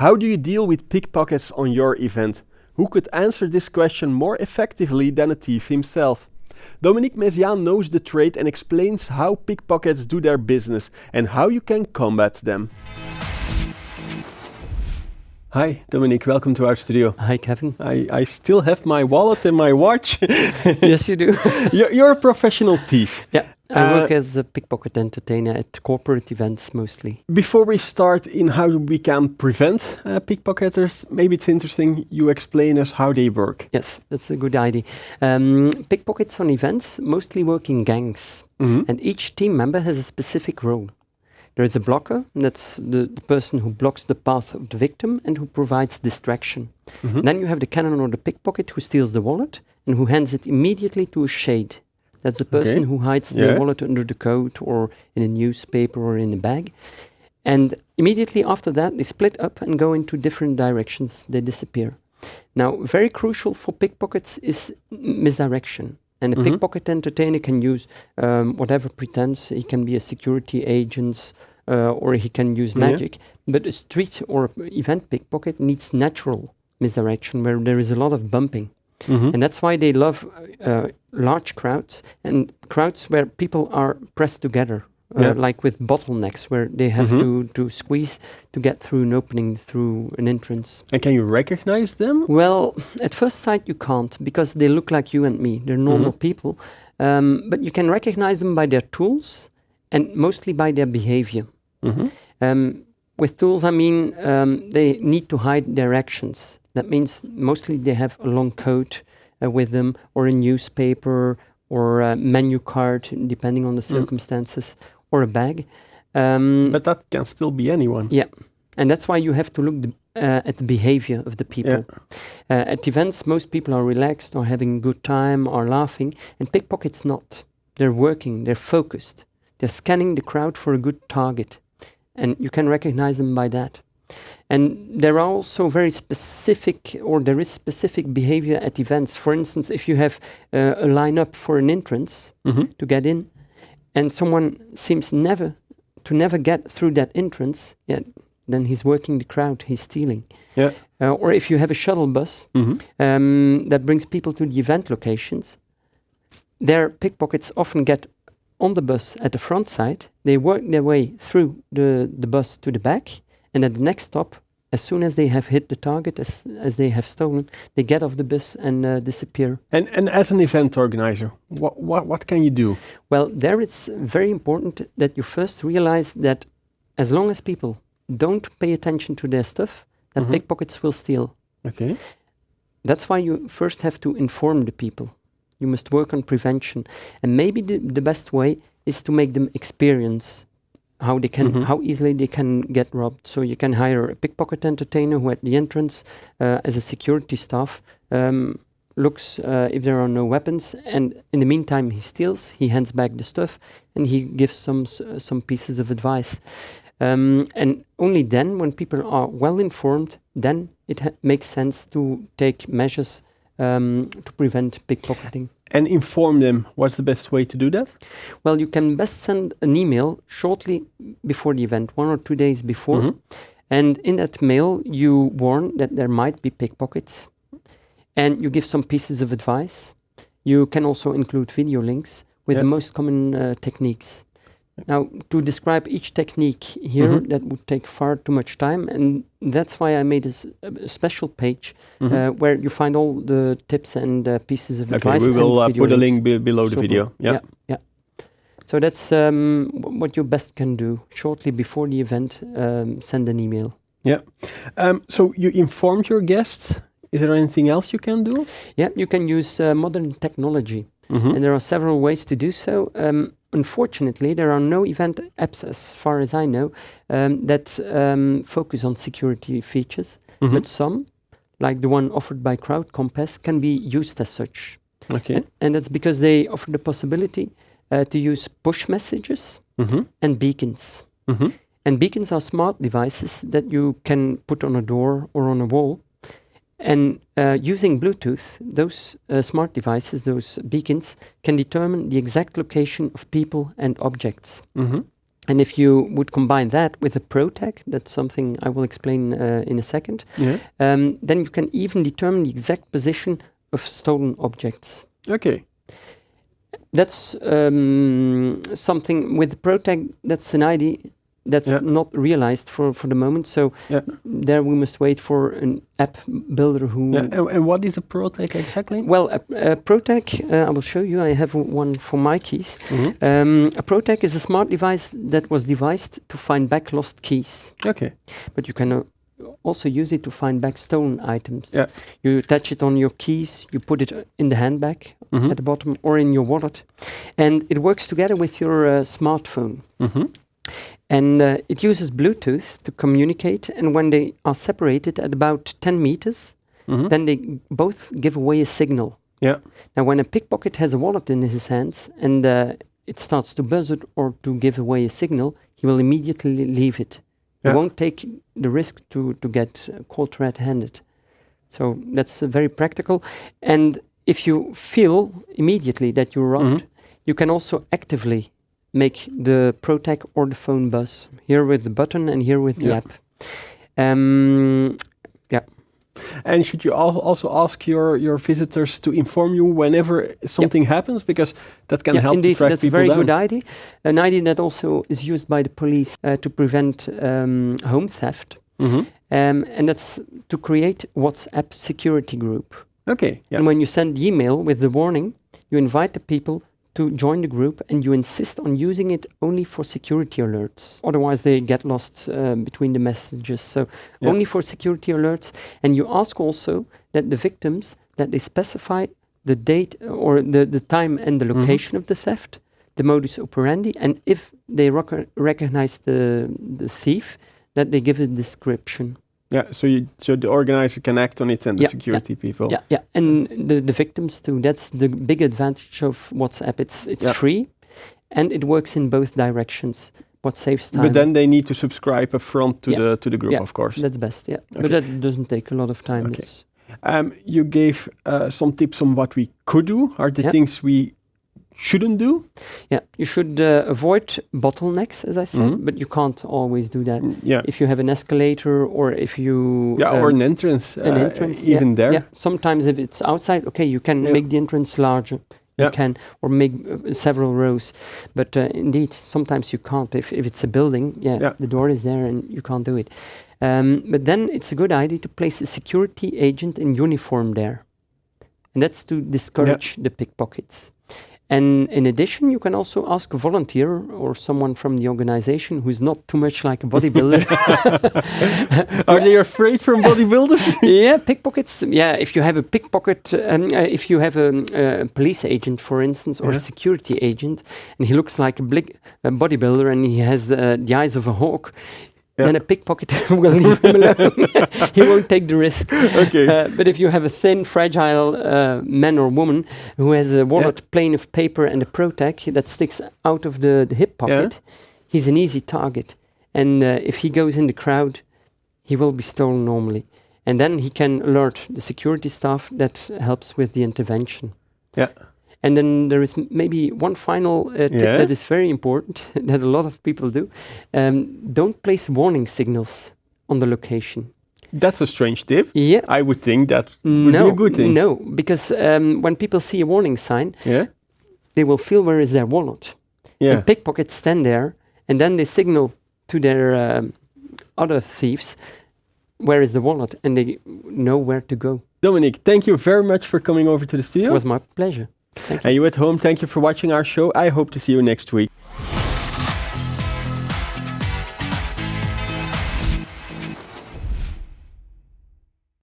How do you deal with pickpockets on your event? Who could answer this question more effectively than a thief himself? Dominique Mesiaan knows the trade and explains how pickpockets do their business and how you can combat them. Hi, Dominique. Welcome to our studio. Hi, Kevin. I still have my wallet and my watch. Yes, you do. You're a professional thief. Yeah, I work as a pickpocket entertainer at corporate events mostly. Before we start in how we can prevent pickpocketers, maybe it's interesting you explain us how they work. Yes, that's a good idea. Pickpockets on events mostly work in gangs, and each team member has a specific role. There is a blocker, that's the person who blocks the path of the victim and who provides distraction. Then you have the cannon or the pickpocket who steals the wallet and who hands it immediately to a shade. That's the person who hides the wallet under the coat or in a newspaper or in a bag. And immediately after that, they split up and go into different directions. They disappear. Now, very crucial for pickpockets is misdirection. And a pickpocket entertainer can use whatever pretense. He can be a security agent or he can use magic. But a street or event pickpocket needs natural misdirection where there is a lot of bumping. And that's why they love large crowds and crowds where people are pressed together, like with bottlenecks where they have to squeeze to get through an opening, through an entrance. And can you recognize them? Well, at first sight you can't because they look like you and me. They're normal people. But you can recognize them by their tools and mostly by their behavior. With tools, I mean they need to hide their actions. That means mostly they have a long coat with them or a newspaper or a menu card, depending on the circumstances, or a bag. But that can still be anyone. Yeah, and that's why you have to look at the behavior of the people. At events, most people are relaxed or having a good time or laughing, and pickpockets not. They're working, they're focused. They're scanning the crowd for a good target, and you can recognize them by that. And there are also very specific, or there is specific behavior at events. For instance, if you have a lineup for an entrance to get in, and someone seems never get through that entrance, then he's working the crowd, he's stealing. Or if you have a shuttle bus that brings people to the event locations, their pickpockets often get on the bus at the front side, they work their way through the bus to the back, and at the next stop, as soon as they have hit the target, as they have stolen, they get off the bus and disappear. And as an event organizer, what can you do? Well, there it's very important that you first realize that as long as people don't pay attention to their stuff, then pickpockets will steal. Okay. That's why you first have to inform the people. You must work on prevention. And maybe the best way is to make them experience how they can, how easily they can get robbed. So you can hire a pickpocket entertainer who at the entrance, as a security staff, looks if there are no weapons, and in the meantime he steals, he hands back the stuff, and he gives some pieces of advice. And only then, when people are well informed, then it makes sense to take measures to prevent pickpocketing. And inform them. What's the best way to do that? Well, you can best send an email shortly before the event, 1 or 2 days before. And in that mail, you warn that there might be pickpockets. And you give some pieces of advice. You can also include video links with the most common techniques. Now, to describe each technique here, that would take far too much time, and that's why I made a special page where you find all the tips and pieces of advice. We will put a link below the Super. video. Yeah. So that's what you best can do. Shortly before the event, send an email. So you informed your guests. Is there anything else you can do? Yeah, you can use modern technology, and there are several ways to do so. Unfortunately, there are no event apps, as far as I know, that focus on security features, but some, like the one offered by Crowd Compass, can be used as such. Okay. And that's because they offer the possibility to use push messages and beacons. And beacons are smart devices that you can put on a door or on a wall. And using Bluetooth, those smart devices, those beacons, can determine the exact location of people and objects. And if you would combine that with a ProTag, that's something I will explain in a second, then you can even determine the exact position of stolen objects. Okay. That's something with the ProTag, that's an ID that's not realized for the moment. So there we must wait for an app builder who... And what is a ProTag exactly? Well, a ProTag, I will show you. I have one for my keys. A ProTag is a smart device that was devised to find back lost keys. Okay. But you can also use it to find back stolen items. You attach it on your keys, you put it in the handbag at the bottom or in your wallet. And it works together with your smartphone. And it uses Bluetooth to communicate, and when they are separated at about 10 meters, then they both give away a signal. Now, when a pickpocket has a wallet in his hands and it starts to buzz it or to give away a signal, he will immediately leave it. He won't take the risk to get caught red-handed. So that's very practical. And if you feel immediately that you're robbed, you can also actively make the ProTag or the phone buzz, here with the button and here with the app. And should you also ask your visitors to inform you whenever something happens, because that can help indeed, to track that's people a very down. good idea. An idea that also is used by the police to prevent home theft, and that's to create WhatsApp security group. Okay. And when you send email with the warning, you invite the people to join the group, and you insist on using it only for security alerts. Otherwise, they get lost between the messages. So only for security alerts. And you ask also that the victims, that they specify the date or the time and the location of the theft, the modus operandi, and if they recognize the thief, that they give a description. So the organizer can act on it, and the security people. And the victims too. That's the big advantage of WhatsApp. It's free, and it works in both directions. What saves time. But then they need to subscribe up front to the group, of course. That's best. But that doesn't take a lot of time. You gave some tips on what we could do. Are the things we shouldn't do? You should avoid bottlenecks, as I said, but you can't always do that. If you have an escalator or if you... or an entrance. Even there. Sometimes if it's outside, okay, you can make the entrance larger. You can, or make several rows. But indeed, sometimes you can't. If it's a building, the door is there and you can't do it. But then it's a good idea to place a security agent in uniform there. And that's to discourage the pickpockets. And in addition, you can also ask a volunteer or someone from the organization who's not too much like a bodybuilder. Are they afraid from bodybuilders? Pickpockets. If you have a pickpocket, if you have a police agent, for instance, or a security agent, and he looks like a bodybuilder and he has the eyes of a hawk, then a pickpocket will leave him alone. He won't take the risk. But if you have a thin, fragile man or woman who has a wallet plain of paper and a ProTag that sticks out of the hip pocket, he's an easy target. And if he goes in the crowd, he will be stolen normally. And then he can alert the security staff that helps with the intervention. And then there is maybe one final tip that is very important, that a lot of people do. Don't place warning signals on the location. That's a strange tip. I would think that would be a good thing. No, because when people see a warning sign, they will feel where is their wallet. And pickpockets stand there, and then they signal to their other thieves, where is the wallet, and they know where to go. Dominic, thank you very much for coming over to the studio. It was my pleasure. And you at home, thank you for watching our show. I hope to see you next week.